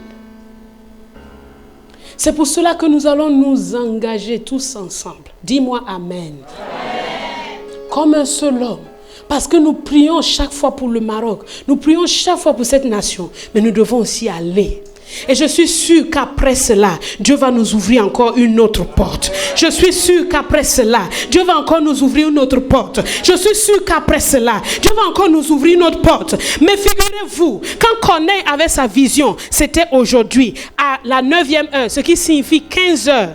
C'est pour cela que nous allons nous engager tous ensemble. Dis-moi Amen. Comme un seul homme. Parce que nous prions chaque fois pour le Maroc. Nous prions chaque fois pour cette nation. Mais nous devons aussi aller. Et je suis sûre qu'après cela, Dieu va nous ouvrir encore une autre porte. Je suis sûre qu'après cela, Dieu va encore nous ouvrir une autre porte. Je suis sûre qu'après cela, Dieu va encore nous ouvrir une autre porte. Mais figurez-vous, quand Corneille avait sa vision, c'était aujourd'hui, à la 9e heure, ce qui signifie 15 heures.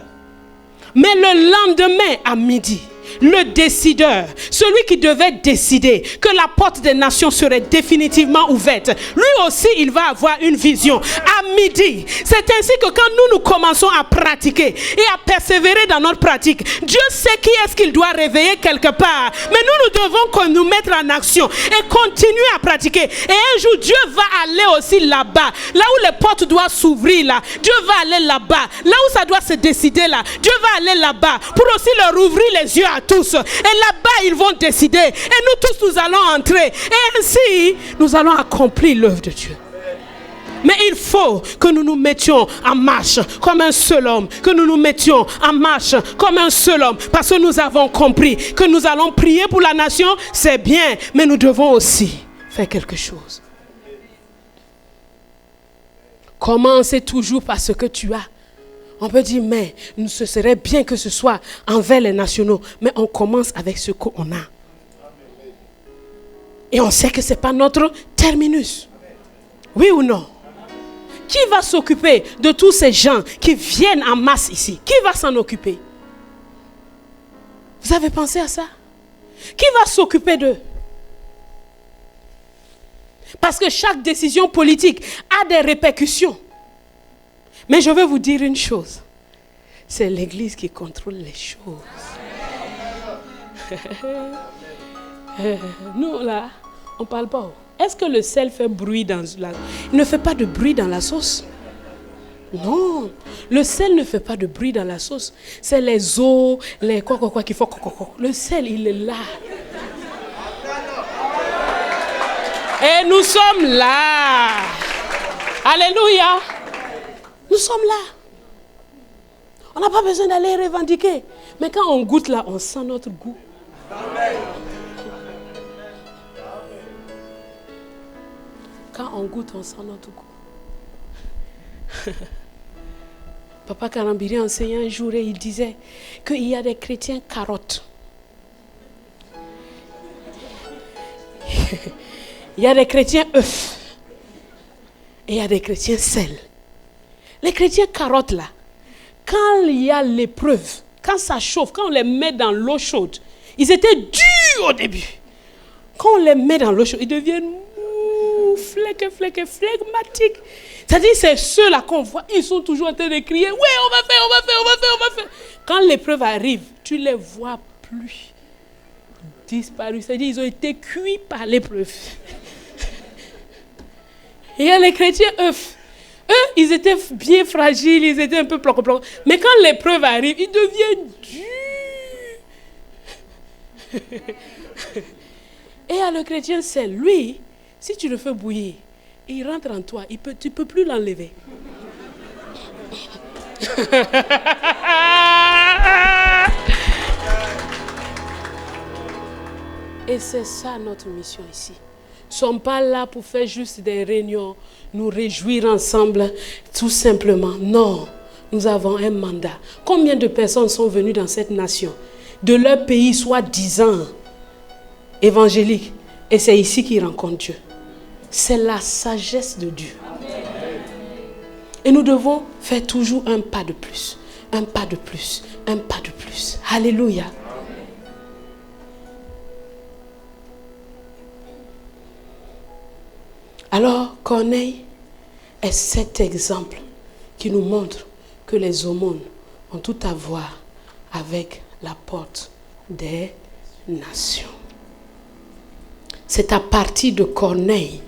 Mais le lendemain, à midi, le décideur, celui qui devait décider que la porte des nations serait définitivement ouverte, lui aussi il va avoir une vision à midi. C'est ainsi que quand nous commençons à pratiquer et à persévérer dans notre pratique, Dieu sait qui est-ce qu'il doit réveiller quelque part, mais nous devons nous mettre en action et continuer à pratiquer. Et un jour Dieu va aller aussi là-bas, là où les portes doivent s'ouvrir là, Dieu va aller là-bas, là où ça doit se décider là, Dieu va aller là-bas pour aussi leur ouvrir les yeux à tous. Et là-bas, ils vont décider. Et nous tous, nous allons entrer. Et ainsi, nous allons accomplir l'œuvre de Dieu. Mais il faut que nous nous mettions en marche comme un seul homme. Que nous nous mettions en marche comme un seul homme. Parce que nous avons compris que nous allons prier pour la nation. C'est bien. Mais nous devons aussi faire quelque chose. Commencez toujours par ce que tu as. On peut dire, mais ce serait bien que ce soit envers les nationaux. Mais on commence avec ce qu'on a. Et on sait que ce n'est pas notre terminus. Oui ou non? Qui va s'occuper de tous ces gens qui viennent en masse ici? Qui va s'en occuper? Vous avez pensé à ça? Qui va s'occuper d'eux? Parce que chaque décision politique a des répercussions. Mais je vais vous dire une chose. C'est l'Église qui contrôle les choses. Nous là, on ne parle pas. Est-ce que le sel fait bruit dans la... Il ne fait pas de bruit dans la sauce. Non, le sel ne fait pas de bruit dans la sauce. C'est les eaux, les quoi qui font quoi. Le sel, il est là. Et nous sommes là. Alléluia. Nous sommes là. On n'a pas besoin d'aller revendiquer. Mais quand on goûte là, on sent notre goût. Amen. Quand on goûte, on sent notre goût. Papa Karambiri enseignait un jour et il disait qu'il y a des chrétiens carottes. Il y a des chrétiens œufs. Et il y a des chrétiens sel. Les chrétiens carottes là, quand il y a l'épreuve, quand ça chauffe, quand on les met dans l'eau chaude, ils étaient durs au début. Quand on les met dans l'eau chaude, ils deviennent mou, flegmatiques. C'est-à-dire c'est ceux-là qu'on voit, ils sont toujours en train de crier, oui, on va faire. Quand l'épreuve arrive, tu les vois plus disparus. C'est-à-dire ils ont été cuits par l'épreuve. Il y a les chrétiens œufs. Eux, ils étaient bien fragiles, ils étaient un peu planqués. Mais quand l'épreuve arrive, ils deviennent durs. Et à le chrétien, c'est lui, si tu le fais bouillir, il rentre en toi, tu ne peux plus l'enlever. Et c'est ça notre mission ici. Nous ne sommes pas là pour faire juste des réunions, nous réjouir ensemble, tout simplement. Non, nous avons un mandat. Combien de personnes sont venues dans cette nation, de leur pays, soi-disant évangélique, et c'est ici qu'ils rencontrent Dieu. C'est la sagesse de Dieu. Et nous devons faire toujours un pas de plus, un pas de plus, un pas de plus. Alléluia. Alors, Corneille est cet exemple qui nous montre que les aumônes ont tout à voir avec la porte des nations. C'est à partir de Corneille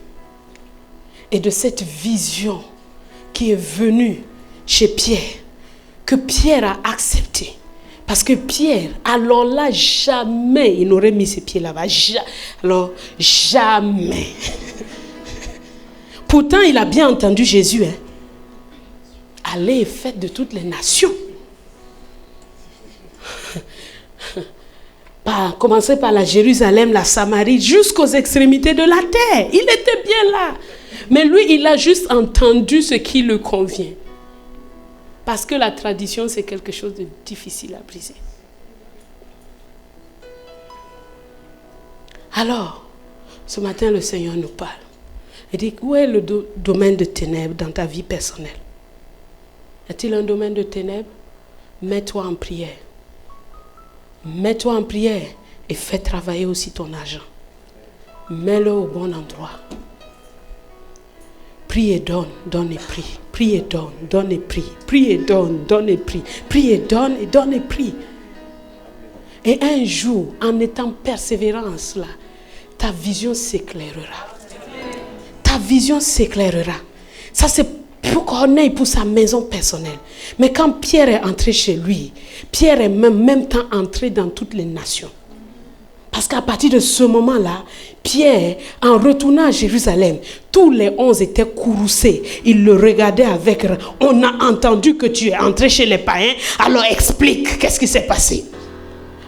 et de cette vision qui est venue chez Pierre que Pierre a accepté. Parce que Pierre, alors là, jamais il n'aurait mis ses pieds là-bas. Alors, jamais. Pourtant, il a bien entendu Jésus. Allez et faites de toutes les nations. Commencez par la Jérusalem, la Samarie, jusqu'aux extrémités de la terre. Il était bien là. Mais lui, il a juste entendu ce qui lui convient. Parce que la tradition, c'est quelque chose de difficile à briser. Alors, ce matin, le Seigneur nous parle. Il dit, où est le domaine de ténèbres dans ta vie personnelle? Y a-t-il un domaine de ténèbres? Mets-toi en prière. Mets-toi en prière et fais travailler aussi ton argent. Mets-le au bon endroit. Prie et donne, donne et prie. Prie et donne, donne et prie. Prie et donne, donne et prie. Prie et donne et prie. Et un jour, en étant persévérant en cela, ta vision s'éclairera. Ta vision s'éclairera. Ça, c'est pour Corneille, pour sa maison personnelle. Mais quand Pierre est entré chez lui, Pierre est même temps entré dans toutes les nations. Parce qu'à partir de ce moment-là, Pierre, en retournant à Jérusalem, tous les 11 étaient courroucés. Ils le regardaient avec... On a entendu que tu es entré chez les païens, alors explique qu'est-ce qui s'est passé.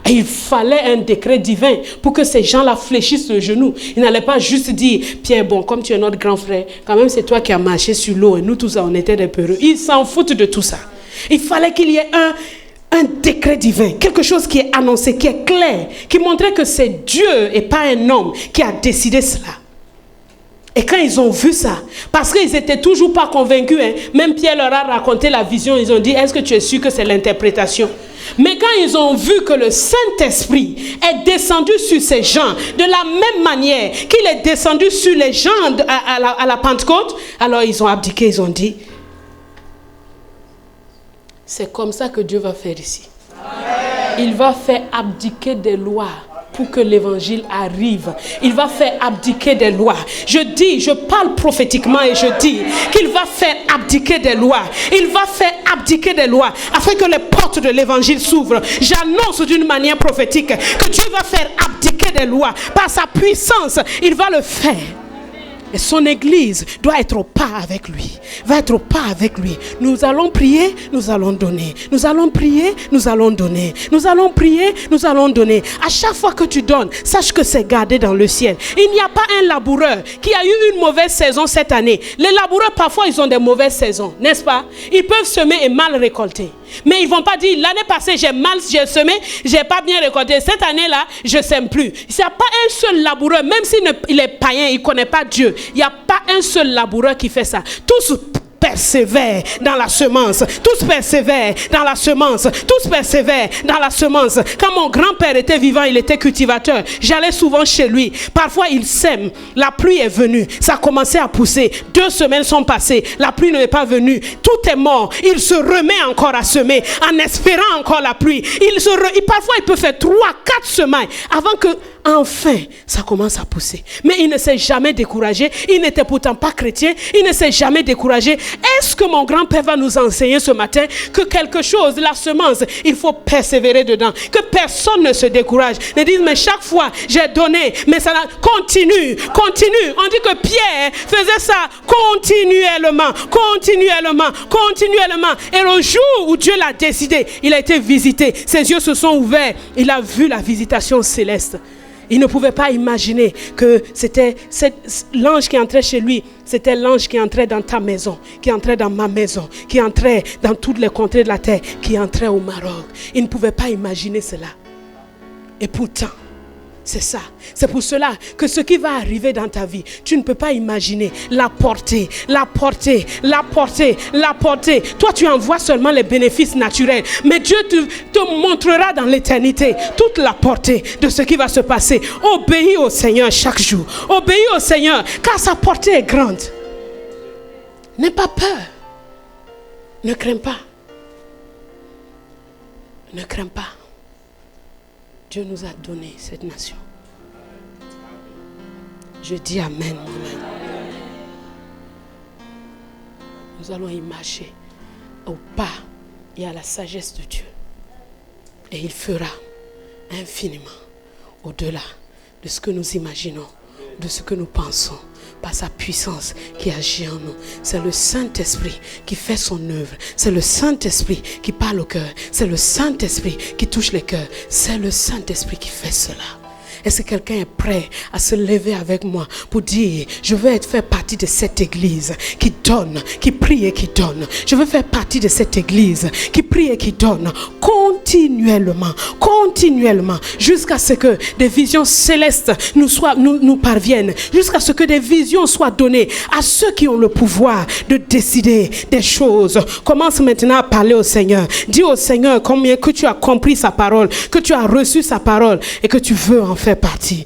Et il fallait un décret divin pour que ces gens-là fléchissent le genou. Ils n'allaient pas juste dire, Pierre, bon, comme tu es notre grand frère, quand même c'est toi qui as marché sur l'eau et nous tous on était des peureux. Ils s'en foutent de tout ça. Il fallait qu'il y ait un décret divin, quelque chose qui est annoncé, qui est clair, qui montrait que c'est Dieu et pas un homme qui a décidé cela. Et quand ils ont vu ça, parce qu'ils n'étaient toujours pas convaincus, même Pierre leur a raconté la vision, ils ont dit, est-ce que tu es sûr que c'est l'interprétation? Mais quand ils ont vu que le Saint-Esprit est descendu sur ces gens, de la même manière qu'il est descendu sur les gens à la Pentecôte, alors ils ont abdiqué, ils ont dit, c'est comme ça que Dieu va faire ici. Il va faire abdiquer des lois pour que l'évangile arrive. Il va faire abdiquer des lois. Je parle prophétiquement et je dis qu'il va faire abdiquer des lois. Il va faire abdiquer des lois afin que les portes de l'évangile s'ouvrent. J'annonce d'une manière prophétique que Dieu va faire abdiquer des lois. Par sa puissance, il va le faire. Et son église doit être au pas avec lui. Va être au pas avec lui. Nous allons prier, nous allons donner. Nous allons prier, nous allons donner. Nous allons prier, nous allons donner. À chaque fois que tu donnes, sache que c'est gardé dans le ciel. Il n'y a pas un laboureur qui a eu une mauvaise saison cette année. Les laboureurs, parfois, ils ont des mauvaises saisons, n'est-ce pas? Ils peuvent semer et mal récolter. Mais ils ne vont pas dire, l'année passée, j'ai semé, je n'ai pas bien récolté. Cette année-là, je ne sème plus. Il n'y a pas un seul laboureur, même s'il est païen, il ne connaît pas Dieu. Il n'y a pas un seul laboureur qui fait ça. Tous persévèrent dans la semence. Tous persévèrent dans la semence. Tous persévèrent dans la semence. Quand mon grand-père était vivant, il était cultivateur. J'allais souvent chez lui. Parfois, il sème. La pluie est venue. Ça a commencé à pousser. 2 semaines sont passées. La pluie n'est pas venue. Tout est mort. Il se remet encore à semer en espérant encore la pluie. Parfois, il peut faire 3, 4 semaines avant que, enfin, ça commence à pousser. Mais il ne s'est jamais découragé. Il n'était pourtant pas chrétien. Il ne s'est jamais découragé. Est-ce que mon grand-père va nous enseigner ce matin que quelque chose, la semence, il faut persévérer dedans. Que personne ne se décourage. Ne dise, mais chaque fois, j'ai donné, mais ça continue. On dit que Pierre faisait ça continuellement. Et le jour où Dieu l'a décidé, il a été visité. Ses yeux se sont ouverts. Il a vu la visitation céleste. Il ne pouvait pas imaginer que c'était l'ange qui entrait chez lui. C'était l'ange qui entrait dans ta maison, qui entrait dans ma maison, qui entrait dans toutes les contrées de la terre, qui entrait au Maroc. Il ne pouvait pas imaginer cela. Et pourtant, c'est ça. C'est pour cela que ce qui va arriver dans ta vie, tu ne peux pas imaginer la portée. Toi, tu en vois seulement les bénéfices naturels. Mais Dieu te montrera dans l'éternité toute la portée de ce qui va se passer. Obéis au Seigneur chaque jour. Obéis au Seigneur, car sa portée est grande. N'aie pas peur. Ne crains pas. Ne crains pas. Dieu nous a donné cette nation. Je dis Amen moi-même. Nous allons y marcher au pas et à la sagesse de Dieu. Et il fera infiniment au-delà de ce que nous imaginons, de ce que nous pensons, par sa puissance qui agit en nous. C'est le Saint-Esprit qui fait son œuvre. C'est le Saint-Esprit qui parle au cœur. C'est le Saint-Esprit qui touche les cœurs. C'est le Saint-Esprit qui fait cela. Est-ce que quelqu'un est prêt à se lever avec moi pour dire, je veux faire partie de cette église qui donne, qui prie et qui donne. Je veux faire partie de cette église qui prie et qui donne continuellement, jusqu'à ce que des visions célestes nous parviennent, jusqu'à ce que des visions soient données à ceux qui ont le pouvoir de décider des choses. Commence maintenant à parler au Seigneur. Dis au Seigneur combien que tu as compris sa parole, que tu as reçu sa parole et que tu veux en faire partie.